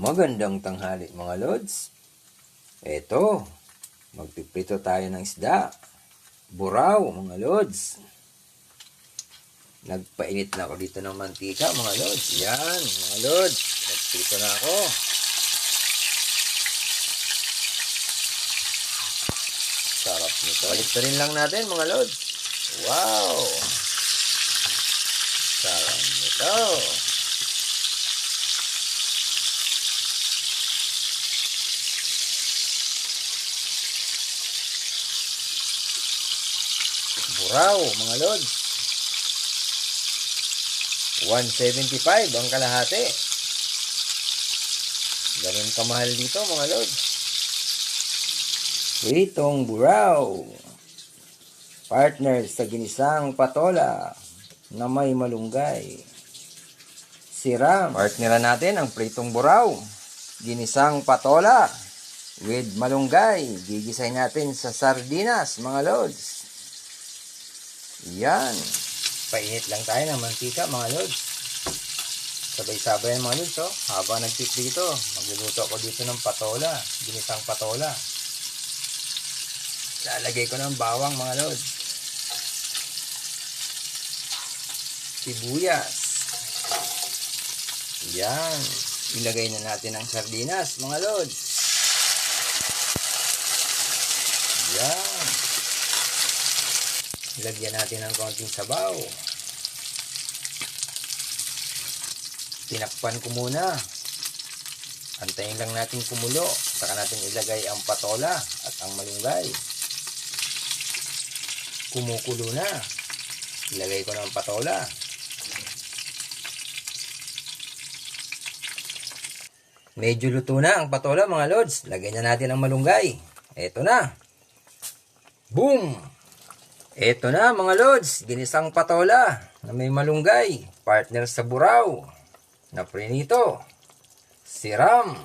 Magandang tanghali mga lods. Eto, magpiprito tayo ng isda. Buraw mga lods. Nagpainit na ako dito ng mantika mga lods. Yan mga lods. Nagprito na ako. Sarap nito. Baliktarin lang natin mga lods. Wow! Sarap nito. Buraw mga lods. 175 ang kalahati. Ganun kamahal dito mga lods. Pritong buraw. Partner sa ginisang patola na may malunggay. Siram. Partneran natin ang pritong buraw. Ginisang patola with malunggay. Gigisay natin sa sardinas mga lods. Yan. Painit lang tayo ng mantika mga lods. Sabay-sabay mga lods. Oh. Habang nagpiprito, magluluto ako dito ng patola. Ginisang patola. Lalagay ko ng bawang mga lods. Sibuyas. Yan. Ilagay na natin ang sardinas mga lods. Yan. Lagyan natin ng konting sabaw. Tinakpan ko muna. Antayin lang natin kumulo. Saka natin ilagay ang patola at ang malunggay. Kumukulo na. Ilagay ko ng patola. Medyo luto na ang patola mga lods. Lagyan na natin ang malunggay. Eto na. Boom! Eto na mga lods, ginisang patola na may malunggay, partner sa buraw, na prinito, siram.